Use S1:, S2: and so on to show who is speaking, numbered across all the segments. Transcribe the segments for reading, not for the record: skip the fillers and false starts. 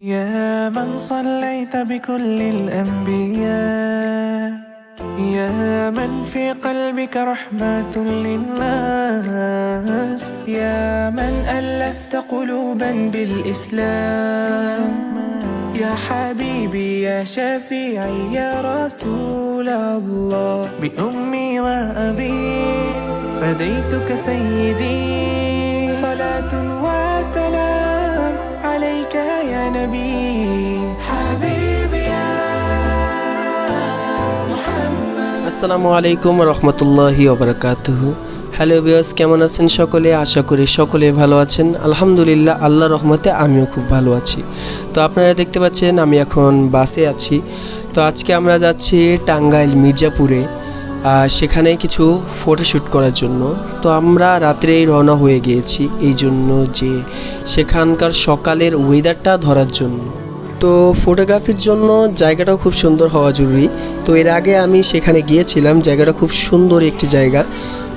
S1: يا من صليت بكل الأنبياء، يا من في قلبك رحمة للناس، يا من ألفت قلوبا بالإسلام، يا حبيبي يا شفيعي يا رسول الله، بأمي وأبي فديتك سيدي، صلاة وسلام عليك يا نبي حبيبي يا محمد।
S2: আসসালামু আলাইকুম রহমতুল্লাহি ওবারাকাতুহু। হ্যালো ভিউয়ার্স, কেমন আছেন সকলে? আশা করি সকলে ভালো আছেন। আলহামদুলিল্লাহ, আল্লাহর রহমতে আমিও খুব ভালো আছি। তো আপনারা দেখতে পাচ্ছেন আমি এখন বাসে আছি। তো আজকে আমরা যাচ্ছি টাঙ্গাইল মির্জাপুরে, সেখানে কিছু ফটোশ্যুট করার জন্য। তো আমরা রাত্রেই রওনা হয়ে গিয়েছি এই জন্য যে সেখানকার সকালের ওয়েদারটা ধরার জন্য। তো ফটোগ্রাফির জন্য জায়গাটাও খুব সুন্দর হওয়া জরুরি। তো এর আগে আমি সেখানে গিয়েছিলাম, জায়গাটা খুব সুন্দর একটি জায়গা।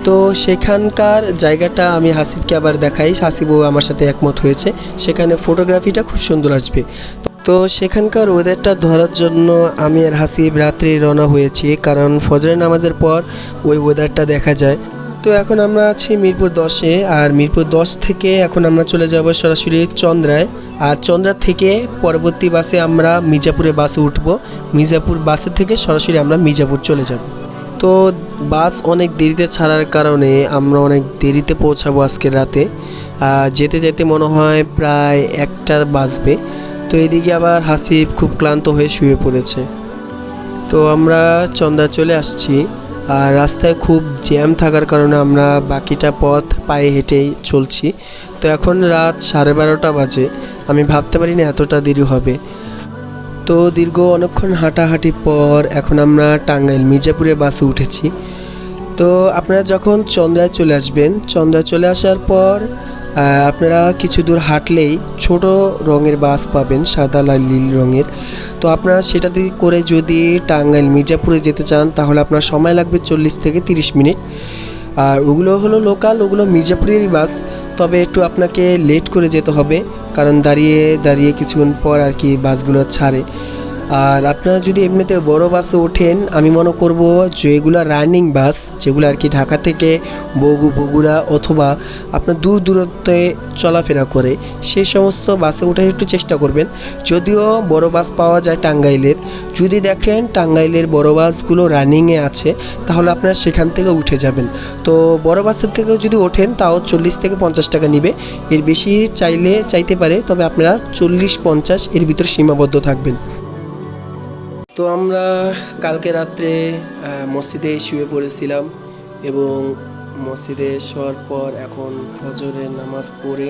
S2: তো সেখানকার জায়গাটা আমি হাসিবকে আবার দেখাই, হাসিবও আমার সাথে একমত হয়েছে, সেখানে ফটোগ্রাফিটা খুব সুন্দর আসবে। তো সেখানকার ওয়েদারটা ধরার জন্য আমি আর হাসিব রাত্রে রওনা হয়েছি, কারণ ফজরের নামাজের পর ওই ওয়েদারটা দেখা যায়। তো এখন আমরা আছি মিরপুর 10-এ, আর মিরপুর 10 থেকে এখন আমরা চলে যাব সরাসরি চন্দ্রায়। আর চন্দ্রা থেকে পরবর্তী বাসে আমরা মির্জাপুরে বাসে উঠব। মির্জাপুর বাসে থেকে সরাসরি আমরা মির্জাপুর চলে যাব। তো বাস অনেক দেরিতে ছাড়ার কারণে আমরা অনেক দেরিতে পৌঁছাবো আজকের রাতে। যেতে যেতে মনে হয় প্রায় 1টা বাজবে। তো এদিকে আবার হাসিব খুব ক্লান্ত হয়ে শুয়ে পড়েছে। তো আমরা চন্দ্রা চলে আসছি, আর রাস্তায় খুব জ্যাম থাকার কারণে আমরা বাকিটা পথ পায়ে হেঁটেই চলছি। তো এখন রাত 12:30 বাজে। আমি ভাবতে পারিনি এতটা দেরি হবে। তো দীর্ঘ অনেকক্ষণ হাঁটাহাঁটির পর এখন আমরা টাঙ্গাইল মির্জাপুরে বাসে উঠেছি। তো আপনারা যখন চন্দ্রায় চলে আসবেন, চন্দ্রায় চলে আসার পর আপনারা কিছু দূর হাঁটলেই ছোট রঙের বাস পাবেন, সাদা লাল নীল রঙের। তো আপনারা সেটা দিয়ে করে যদি টাঙ্গাইল মির্জাপুরে যেতে চান তাহলে আপনার সময় লাগবে 40 থেকে 30 মিনিট। আর ওগুলো হলো লোকাল, ওগুলো মির্জাপুরেরই বাস, তবে একটু আপনাকে লেট করে যেতে হবে, কারণ দাঁড়িয়ে দাঁড়িয়ে কিছুক্ষণ পর আর কি বাসগুলো ছাড়ে। আর আপনারা যদি এমনিতে বড় বাসে ওঠেন, আমি মনে করব যেগুলো রানিং বাস, যেগুলো আর কি ঢাকা থেকে বগুড়া অথবা আপনার দূর দূরত্বে চলাফেরা করে, সেই সমস্ত বাসে ওঠার একটু চেষ্টা করবেন। যদিও বড় বাস পাওয়া যায় টাঙ্গাইলের, যদি দেখেন টাঙ্গাইলের বড় বাসগুলো রানিংয়ে আছে তাহলে আপনারা সেখান থেকে উঠে যাবেন। তো বড় বাসের থেকেও যদি ওঠেন তাও 40 থেকে 50 টাকা নিবে, এর বেশি চাইতে পারে, তবে আপনারা 40-50 এর ভিতর সীমাবদ্ধ থাকবেন। তো আমরা কালকে রাত্রে মসজিদে শুয়ে পড়েছিলাম এবং মসজিদে শোয়ার পর এখন ফজরের নামাজ পড়ে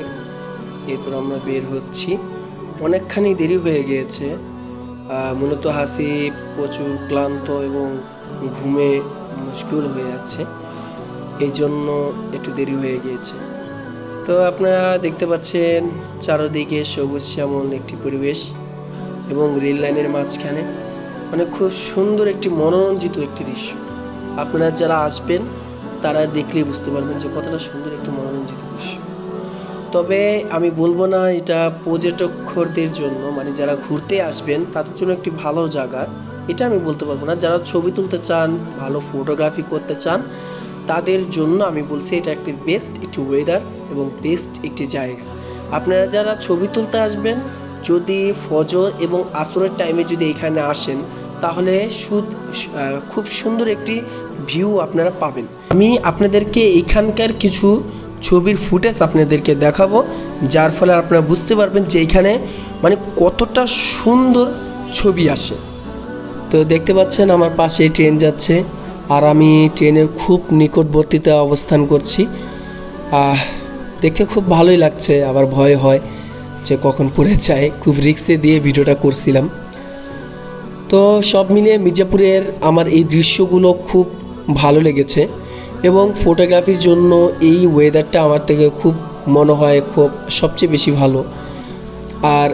S2: এরপর আমরা বের হচ্ছি। অনেকখানি দেরি হয়ে গিয়েছে, মূলত হাসিব প্রচুর ক্লান্ত এবং ঘুমে মুশকিল হয়ে যাচ্ছে, এই জন্য একটু দেরি হয়ে গিয়েছে। তো আপনারা দেখতে পাচ্ছেন চারদিকে সবুজ শ্যামল একটি পরিবেশ এবং রেল লাইনের মাঝখানে খুব সুন্দর একটি মনোরঞ্জিত একটি দৃশ্য। আপনারা যারা আসবেন তারা দেখলেই বুঝতে পারবেন যে কতটা সুন্দর একটি মনোরঞ্জিত দৃশ্য। তবে আমি বলবো না এটা পর্যটকদের জন্য, মানে যারা ঘুরতে আসবেন তাদের জন্য একটি ভালো জায়গা, এটা আমি বলতে পারবো না। যারা ছবি তুলতে চান, ভালো ফটোগ্রাফি করতে চান, তাদের জন্য আমি বলছি এটা একটি বেস্ট একটি ওয়েদার এবং বেস্ট একটি জায়গা। আপনারা যারা ছবি তুলতে আসবেন, যদি ফজর এবং আসরের টাইমে যদি এখানে আসেন তাহলে খুব সুন্দর একটি ভিউ আপনারা পাবেন। আমি আপনাদেরকে এখানকার কিছু ছবির ফুটেজ আপনাদেরকে দেখাবো, যার ফলে আপনারা বুঝতে পারবেন যে এখানে কতটা সুন্দর ছবি আসে। তো দেখতে পাচ্ছেন আমার পাশে ট্রেন যাচ্ছে, আর আমি ট্রেনের খুব নিকটবর্তীতে অবস্থান করছি। দেখতে খুব ভালোই লাগছে, আবার ভয় হয় যে কখন পড়ে যায়। খুব রিস্কে দিয়ে ভিডিওটা করছিলাম। তো সব মিলিয়ে মির্জাপুরের আমার এই দৃশ্যগুলো খুব ভালো লেগেছে এবং ফটোগ্রাফির জন্য এই ওয়েদারটা আমার থেকে খুব মনে হয় খুব সবচেয়ে বেশি ভালো। আর